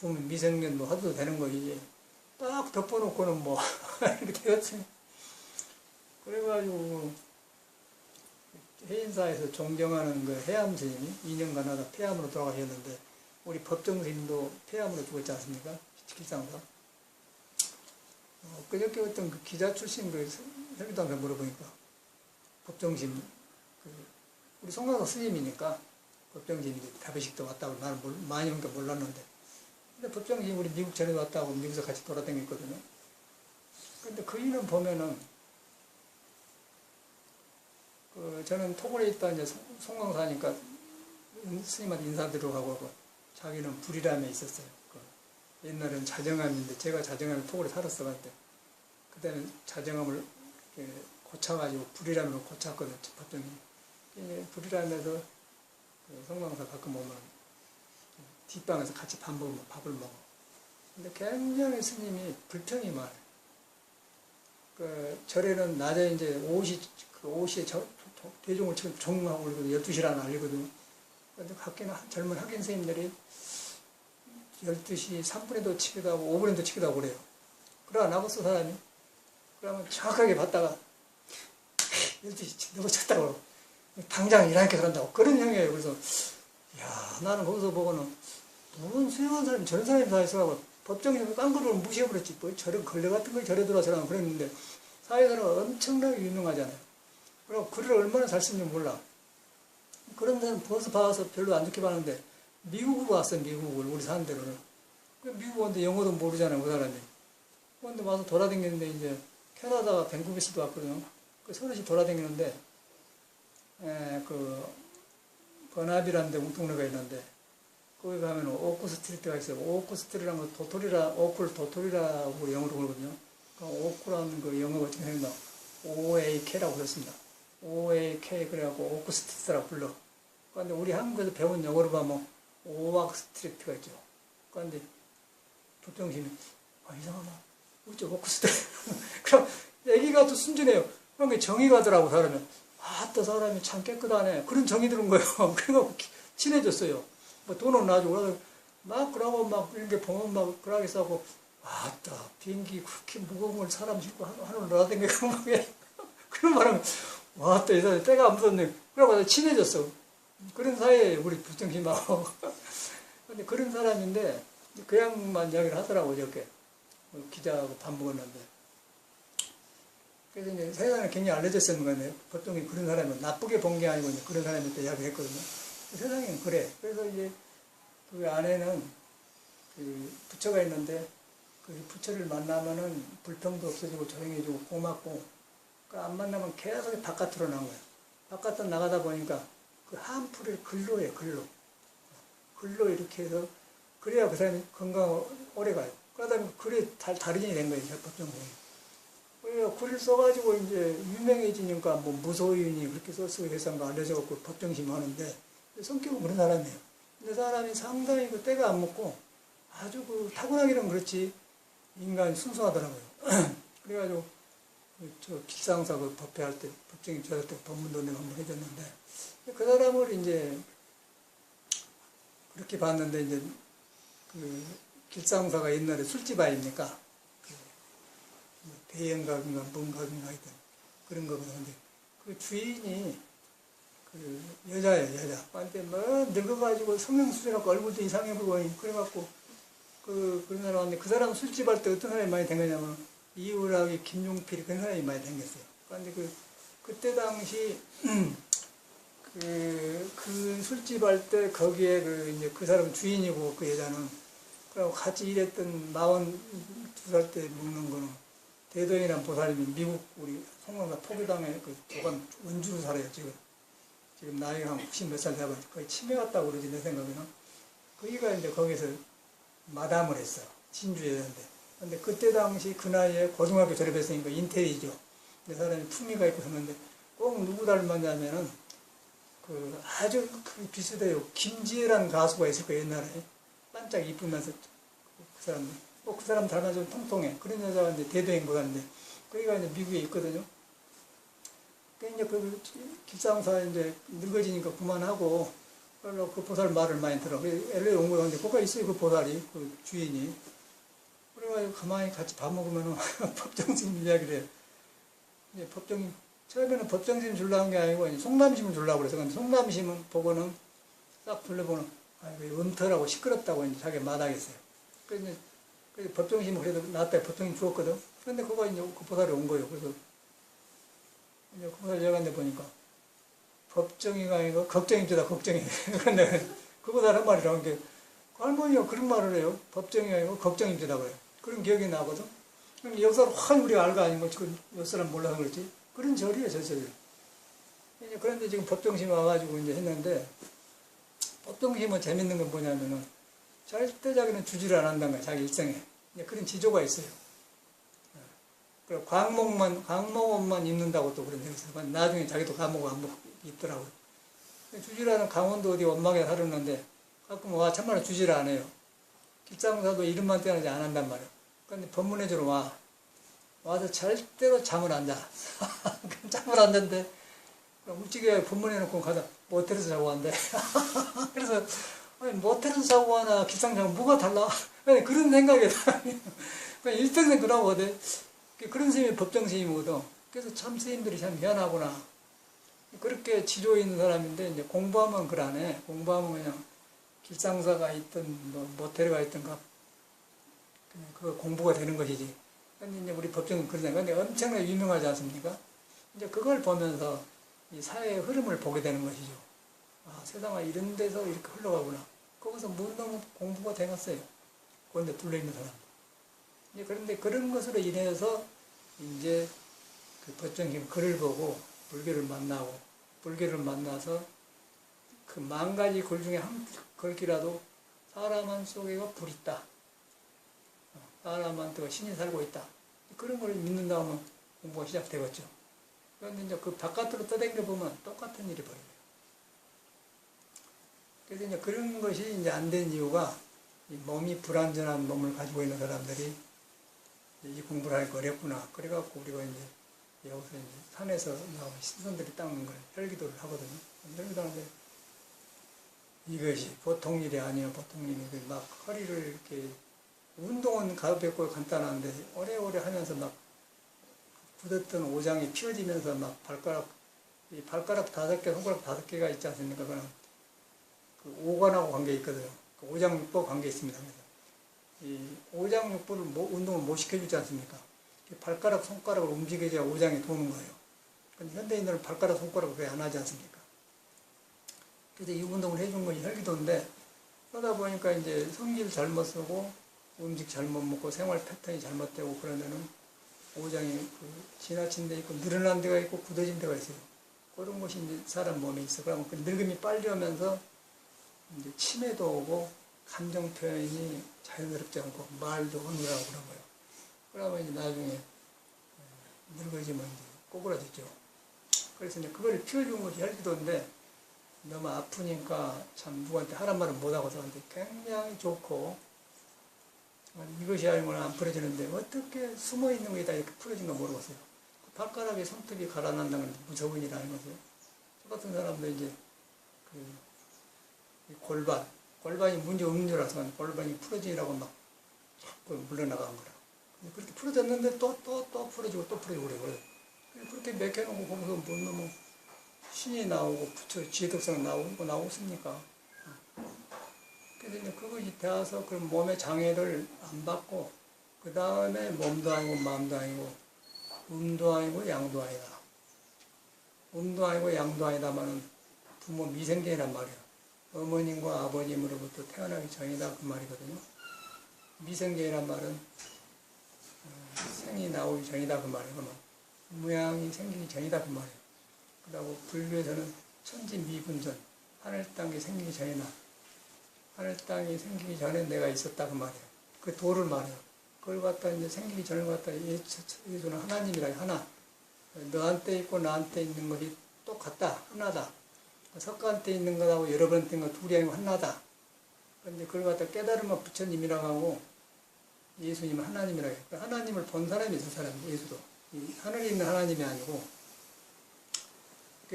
미생년 뭐 하도 되는 거지. 딱 덮어놓고는 뭐 이렇게 되었지. 그래가지고 해인사에서 존경하는 그 해암 스님이 2년간 하다 폐암으로 돌아가셨는데 우리 법정 스님도 폐암으로 죽었지 않습니까? 길상사. 그저께 어떤 그 기자 출신 그 혈기도한테 물어보니까 법정심 우리 송강사 스님이니까 법정심 답의식도 왔다고 나는 많이 오니까 몰랐는데 근데 법정심 우리 미국 전에 왔다고 미국에서 같이 돌아다녔거든요. 근데 그 일은 보면은 저는 토굴에 있다 이제 송강사니까 스님한테 인사드리러 가고 자기는 불이람에 있었어요. 옛날에는 자정암인데 제가 자정암에 토굴에 살았어 그때는 자정암을 고쳐가지고 불이람으로 고쳤거든요. 법정이 불이람에서 송강사 가끔 오면 뒷방에서 같이 밥을 먹어. 근데 굉장히 스님이 불평이 많아요. 절에는 낮에 이제 5시에 대종을 종하고 그러거든요. 12시라는 알리거든요. 근데 학교는 젊은 학인 선생님들이 12시 3분에도 치기도 하고 5분에도 치기도 하고 그래요. 그러나 나갔어 사람이. 그러면 정확하게 봤다가 12시 너무 쳤다고 당장 일하니까 그런다고 그런 형이에요. 그래서 야 나는 거기서 보고는 무슨 수행한 사람이 저런 사람이 다 있어가고 법정에서 깡그룹을 무시해버렸지. 뭐 저런 걸레 같은 걸 저래 들어서라고 그랬는데 사회에서는 엄청나게 유명하잖아요. 그리고 글을 얼마나 잘 쓰는지 몰라. 그런 사람 벌써 봐서 별로 안 좋게 봤는데 미국으로 왔어요. 미국을 우리 사는 데로는. 미국 왔는데 영어도 모르잖아요. 그 사람이. 그런데 와서 돌아다니는데 이제 캐나다가 밴쿠버시도 왔거든요. 서울시 돌아다니는데 버나비라는 데 동네가 있는데 거기 가면 오크 스트리트가 있어요. 오크 스트리트라는 거 오크를 영어로 그러거든요. 오크라는 그 영어가 어떻게 생겼나? OAK라고 그랬습니다. OAK 그래갖고 오크 스트리트라고 불러. 그런데 우리 한국에서 배운 영어로 가면 오악 스트리트가 있죠. 그런데 법정심이 이상하다. 어째 오크 스트리트. 그럼 애기가 또 순진해요. 그런 게 정이 가더라고 사람이. 또 사람이 참 깨끗하네. 그런 정이 드는 거예요. 그래갖고 친해졌어요. 뭐 돈은 놔주고 막 그러고 막 이렇게 보면 막 그러게 싸고 비행기 그렇게 무거운 걸 사람 싣고 하늘 날아다니고 막 그런 말하면 이 사람 때가 안 묻었네. 그러고 친해졌어. 그런 사이에 우리 부정심하고 근데 그런 사람인데 그 양만 이야기를 하더라고 저렇게 기자하고 밥 먹었는데 그래서 이제 세상에 굉장히 알려졌었는 거네. 보통 그런 사람은 나쁘게 본 게 아니고 이제 그런 사람한테 이야기를 했거든요. 세상에는 그래. 그래서 이제 그 안에는 그 부처가 있는데 그 부처를 만나면은 불평도 없어지고 조용해지고 고맙고 안 만나면 계속 바깥으로 나온 거예요. 바깥으로 나가다 보니까 그 한풀을 글로 해요. 글로 이렇게 해서 그래야 그 사람이 건강 오래 가요. 그러다 보니까 글이 달인이 된 거예요. 법정공이. 그래서 글을 써가지고 이제 유명해지니까 뭐 무소유인이 그렇게 썼어 해서 알려져갖고 법정심 하는데 성격은 그런 사람이에요. 근데 사람이 상당히 그 때가 안 먹고 아주 그 타고나기는 그렇지 인간이 순수하더라고요. 그래가지고 저 길상사 그 법회할 때 법정이 저할 때 법문도 내가 한번 해줬는데 그 사람을 이제 그렇게 봤는데 이제 그 길상사가 옛날에 술집 아닙니까? 대형각인가 뭔각인가 하여튼 그런 거거든요. 근데 그 주인이 그 여자예요, 여자. 근데 뭐 늙어가지고 성형수술하고 얼굴도 이상해 보이고 그래갖고 그런 사람 왔는데 그 사람은 술집 할 때 어떤 사람이 많이 된 거냐면 이우락이 김용필이 그런 사람이 많이 생겼어요. 그런데 그때 당시 그 술집 할 때 거기에 이제 그 사람 주인이고 그 여자는 그리고 같이 일했던 42살 때 먹는 거는 대도인이라는 보살님이 미국 우리 송강사 포교당에 그 도관 원주로 살아요 지금 나이가 한 90 몇 살 돼가지고 거의 치매 같다고 그러지 내 생각에는. 거기가 이제 거기서 마담을 했어요. 진주였는데. 근데 그때 당시 그 나이에 고등학교 졸업했으니까 인텔이죠. 그 사람이 품위가 있고 했는데 꼭 누구 닮았냐면은 아주 비슷해요. 김지혜라는 가수가 있을 거예요 옛날에. 반짝 이쁘면서 그 사람 닮아서 좀 통통해. 그런 여자가 이제 대도인 보다는데 거기가 이제 미국에 있거든요. 그 이제 그 길상사 이제 늙어지니까 그만하고 그래서 그 보살 말을 많이 들어. LA 온 거였는데, 거기 있어요, 그 보살이, 그 주인이. 그래가지고 가만히 같이 밥 먹으면은 법정스님 이야기를 해요. 이제 처음에는 법정심 주려는 게 아니고, 송남심을 주려고 그래서, 근데 송남심은 보고는 싹 둘러보는, 음터라고 시끄럽다고 이제 자기가 마다했어요. 그래서 법정심은 그래도 나한테 법정심 주었거든. 그런데 그거 이제 그 보살이 온 거예요. 그래서 이제 그 보살 들어갔는데 보니까, 법정이가 아니고 걱정입니다, 걱정이. 그런데 그 보살 한 말이라는 게, 할머니가 그런 말을 해요. 법정이 아니고 걱정입니다, 그래요. 그런 기억이 나거든. 그럼 역사를 확 우리가 알고 아니면 지금 몇 사람 몰라서 그렇지. 그런 절이에요, 저 절. 그런데 지금 법정심이 와가지고 이제 했는데, 법정심은 재밌는 건 뭐냐면은, 절대 자기는 주지를 안 한다는 거야, 자기 일생에. 그런 지조가 있어요. 그리고 광목옷만 입는다고 또 그런 데 있어요. 나중에 자기도 광목 안 입더라고요. 주지라는 강원도 어디 원망에 살았는데, 가끔 와, 참말로 주지를 안 해요. 길상사도 이름만 떼어나지 안 한단 말이에요. 그런데 법문해주러 와. 와서 절대로 잠을 안 자. 잠을 안 잔대. 우찌개 법문해놓고 가다 모텔에서 자고 간대. 그래서, 아니, 모텔에서 자고 가나 길상사고 뭐가 달라? 그런 생각이 들어요. 일평생 그러고 하대. 그런 스님이 법정스님이거든. 그래서 참 스님들이 참 미안하구나. 그렇게 지조 있는 사람인데, 이제 공부하면 그러네. 공부하면 그냥 길상사가 있든, 뭐, 모텔에 가 있든가, 그 공부가 되는 것이지. 근데 이제 우리 법정은 그러잖아요. 근데 엄청나게 유명하지 않습니까? 이제 그걸 보면서 이 사회의 흐름을 보게 되는 것이죠. 아, 세상은 이런 데서 이렇게 흘러가구나. 거기서 너무 공부가 되겠어요. 그런데 둘러있는 사람. 그런데 그런 것으로 인해서 이제 그 법정님 글을 보고 불교를 만나고, 불교를 만나서 그 10,000가지 글 중에 한 글이라도 사람 속에가 불 있다. 사람한테 신이 살고 있다. 그런 걸 믿는다 하면 공부가 시작되겠죠. 그런데 이제 그 바깥으로 떠댕겨 보면 똑같은 일이 벌어져요. 그래서 이제 그런 것이 이제 안 된 이유가 이 몸이 불완전한 몸을 가지고 있는 사람들이 이 공부를 하기가 어렵구나. 그래갖고 우리가 이제 여기서 이제 산에서 나온 신선들이 닦는 걸 혈기도를 하거든요. 혈기도 하는데 이것이 보통 일이 아니에요. 보통 일이 막 허리를 이렇게 운동은 가볍고 간단한데 오래오래 하면서 막 굳었던 오장이 피어지면서 막 발가락 5개, 손가락 5개가 있지 않습니까? 그거는 그 오관하고 관계 있거든요. 그 오장육부 관계 있습니다. 이 오장육부를 운동을 못 시켜주지 않습니까? 발가락, 손가락을 움직여야 오장이 도는 거예요. 근데 현대인들은 발가락, 손가락을 왜 안 하지 않습니까? 그래서 이 운동을 해준 것이 혈기도인데, 그러다 보니까 이제 성질 잘못 쓰고, 음식 잘못 먹고, 생활 패턴이 잘못되고, 그러면은 오장이 지나친 데 있고, 늘어난 데가 있고, 굳어진 데가 있어요. 그런 것이 이제 사람 몸에 있어. 그러면 그 늙음이 빨리 오면서, 이제 치매도 오고, 감정 표현이 자연스럽지 않고, 말도 허물하고 그런 거예요. 그러면 이제 나중에 늙어지면 이제 꼬꾸라지죠. 그래서 이제 그걸 피워준 것이 혈기도인데, 너무 아프니까 참 누구한테 하란 말은 못하고서 하는데 굉장히 좋고, 이것이 아니면 안 풀어지는데 어떻게 숨어있는 거에다 이렇게 풀어진가 모르겠어요. 발가락에 손톱이 갈아난다는 건 무서운 일 아니겠어요? 저 같은 사람도 이제 골반이 문제 없는 줄 알아서 골반이 풀어지라고 막 자꾸 물러나간 거라. 그렇게 풀어졌는데 또 풀어지고 또 풀어지고 그래요. 그렇게 맥혀놓고 거기서 못 너무 신이 나오고 부처 지혜덕상 나오고 있습니까? 그래서 이제 그것이 되어서 그 몸의 장애를 안 받고, 그 다음에 몸도 아니고 마음도 아니고 음도 아니고 양도 아니다. 음도 아니고 양도 아니다마는 부모 미생계란 말이에요. 어머님과 아버님으로부터 태어나기 전이다 그 말이거든요. 미생계란 말은 생이 나오기 전이다 그 말이에요. 무양이 생기기 전이다 그 말이에요. 그리고 불교에서는 천지미분전, 하늘 땅이 생기기 전이나 하늘 땅이 생기기 전에 내가 있었다 그 말이에요. 그 도를 말해요. 그걸 갖다 이제 생기기 전을 갖다 예수는 하나님이라 하나. 너한테 있고 나한테 있는 것이 똑같다. 하나다. 석가한테 있는 것하고 여러분한테 있는 것 둘이 아니고 하나다. 그런데 그걸 갖다 깨달으면 부처님이라고 하고 예수님은 하나님이라고 해요. 하나님을 본 사람이 있는 사람이 예수도. 하늘에 있는 하나님이 아니고,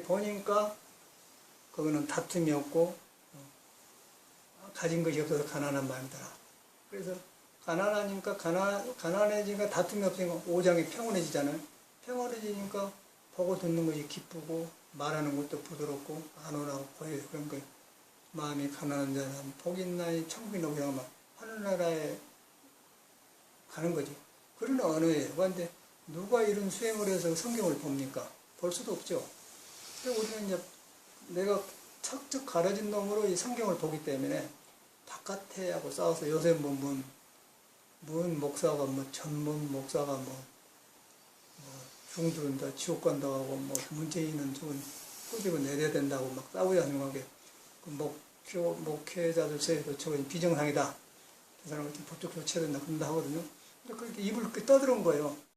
보니까 그거는 다툼이 없고 가진 것이 없어서 가난한 마음이더라. 그래서 가난하니까 가난해지니까 다툼이 없으니까 오장이 평온해지잖아요. 평온해지니까 보고 듣는 것이 기쁘고 말하는 것도 부드럽고 안온하고 고요. 그런 거 마음이 가난한 자는 복이 있나니 천국이 너무나 막 하늘나라에 가는 거죠. 그런 언어예요. 그런데 누가 이런 수행을 해서 성경을 봅니까? 볼 수도 없죠. 그래서 우리는 이제 내가 척척 가려진 놈으로 이 성경을 보기 때문에 바깥에하고 싸워서 요새 문 목사가 전문 목사가 중들은 다 지옥 간다고 하고 문재인은 저건 꼬집어 내려야 된다고 막 싸우지 않는 게 목회자들 세에도 저건 비정상이다. 그 사람을 좀 법적 조치해야 된다 그런다 하거든요. 근데 그렇게 입을 떠드는 거예요.